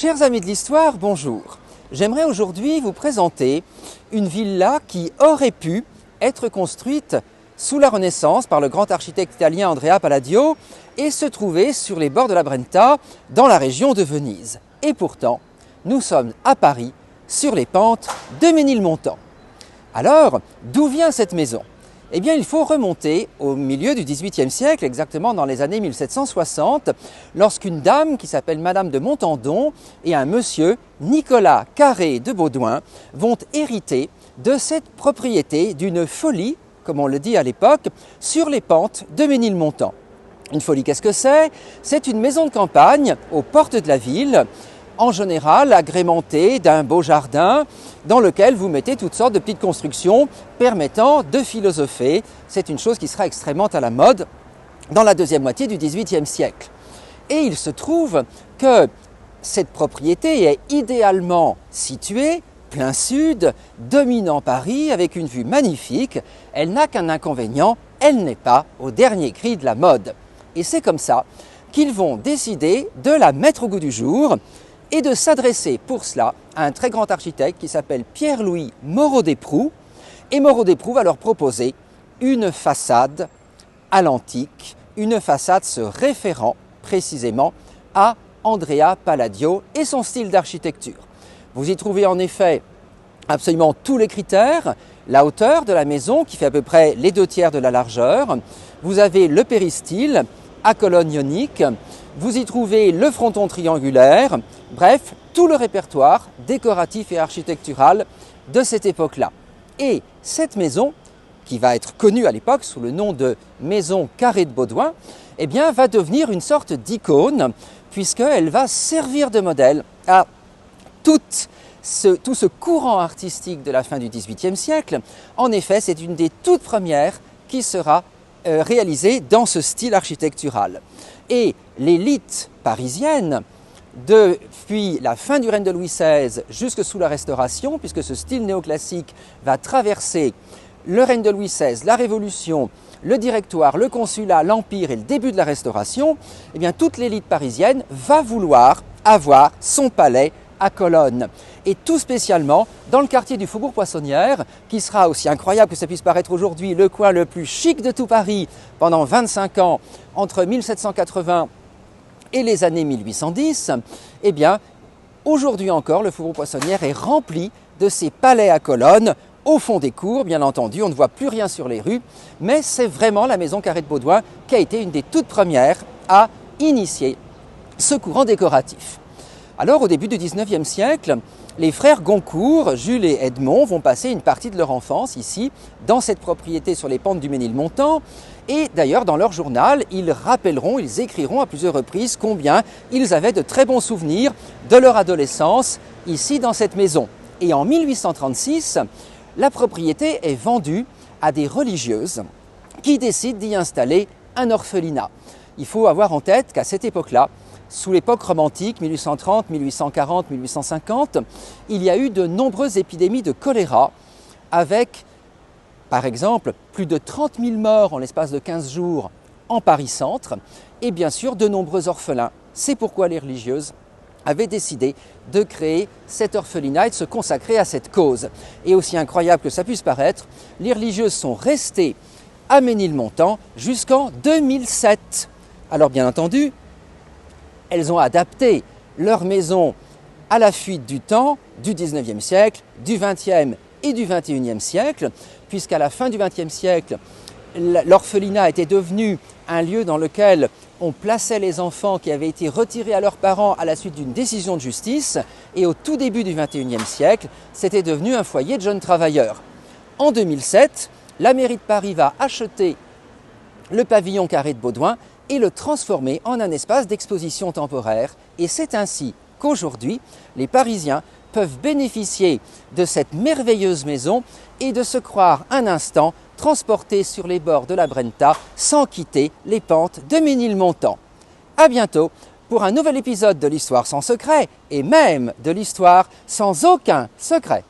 Chers amis de l'histoire, bonjour. J'aimerais aujourd'hui vous présenter une villa qui aurait pu être construite sous la Renaissance par le grand architecte italien Andrea Palladio et se trouver sur les bords de la Brenta dans la région de Venise. Et pourtant, nous sommes à Paris, sur les pentes de Ménilmontant. Alors, d'où vient cette maison ? Eh bien, il faut remonter au milieu du XVIIIe siècle, exactement dans les années 1760, lorsqu'une dame qui s'appelle Madame de Montandon et un monsieur, Nicolas Carré de Baudouin, vont hériter de cette propriété d'une folie, comme on le dit à l'époque, sur les pentes de Ménilmontant. Une folie, qu'est-ce que c'est ? C'est une maison de campagne aux portes de la ville, en général agrémentée d'un beau jardin dans lequel vous mettez toutes sortes de petites constructions permettant de philosopher. C'est une chose qui sera extrêmement à la mode dans la deuxième moitié du XVIIIe siècle. Et il se trouve que cette propriété est idéalement située, plein sud, dominant Paris, avec une vue magnifique. Elle n'a qu'un inconvénient, elle n'est pas au dernier cri de la mode. Et c'est comme ça qu'ils vont décider de la mettre au goût du jour et de s'adresser pour cela à un très grand architecte qui s'appelle Pierre-Louis Moreau-Desproux. Et Moreau-Desproux va leur proposer une façade à l'antique, une façade se référant précisément à Andrea Palladio et son style d'architecture. Vous y trouvez en effet absolument tous les critères, la hauteur de la maison qui fait à peu près les 2/3 de la largeur, vous avez le péristyle à colonnes ioniques, vous y trouvez le fronton triangulaire, bref, tout le répertoire décoratif et architectural de cette époque-là. Et cette maison, qui va être connue à l'époque sous le nom de maison Carré de Baudouin, eh bien, va devenir une sorte d'icône, puisqu'elle va servir de modèle à tout ce courant artistique de la fin du XVIIIe siècle. En effet, c'est une des toutes premières qui sera réalisée dans ce style architectural. Et l'élite parisienne, depuis la fin du règne de Louis XVI jusque sous la Restauration, puisque ce style néoclassique va traverser le règne de Louis XVI, la Révolution, le Directoire, le Consulat, l'Empire et le début de la Restauration, eh bien toute l'élite parisienne va vouloir avoir son palais à Colonne. Et tout spécialement dans le quartier du Faubourg Poissonnière, qui sera, aussi incroyable que ça puisse paraître aujourd'hui, le coin le plus chic de tout Paris pendant 25 ans, entre 1780 et les années 1810, eh bien, aujourd'hui encore, le Faubourg Poissonnière est rempli de ces palais à colonnes, au fond des cours, bien entendu, on ne voit plus rien sur les rues, mais c'est vraiment la maison Carré de Baudouin qui a été une des toutes premières à initier ce courant décoratif. Alors, au début du XIXe siècle, les frères Goncourt, Jules et Edmond, vont passer une partie de leur enfance ici, dans cette propriété sur les pentes du Ménilmontant. Et d'ailleurs, dans leur journal, ils rappelleront, ils écriront à plusieurs reprises combien ils avaient de très bons souvenirs de leur adolescence ici dans cette maison. Et en 1836, la propriété est vendue à des religieuses qui décident d'y installer un orphelinat. Il faut avoir en tête qu'à cette époque-là, sous l'époque romantique, 1830, 1840, 1850, il y a eu de nombreuses épidémies de choléra avec, par exemple, plus de 30 000 morts en l'espace de 15 jours en Paris-Centre et bien sûr de nombreux orphelins. C'est pourquoi les religieuses avaient décidé de créer cet orphelinat et de se consacrer à cette cause. Et aussi incroyable que ça puisse paraître, les religieuses sont restées à Ménilmontant jusqu'en 2007. Alors bien entendu, elles ont adapté leur maison à la fuite du temps du XIXe siècle, du XXe et du XXIe siècle, puisqu'à la fin du XXe siècle, l'orphelinat était devenu un lieu dans lequel on plaçait les enfants qui avaient été retirés à leurs parents à la suite d'une décision de justice, et au tout début du XXIe siècle, c'était devenu un foyer de jeunes travailleurs. En 2007, la mairie de Paris va acheter le pavillon Carré de Baudouin et le transformer en un espace d'exposition temporaire. Et c'est ainsi qu'aujourd'hui, les Parisiens peuvent bénéficier de cette merveilleuse maison et de se croire un instant transportés sur les bords de la Brenta sans quitter les pentes de Ménilmontant. À bientôt pour un nouvel épisode de l'Histoire sans secret et même de l'Histoire sans aucun secret.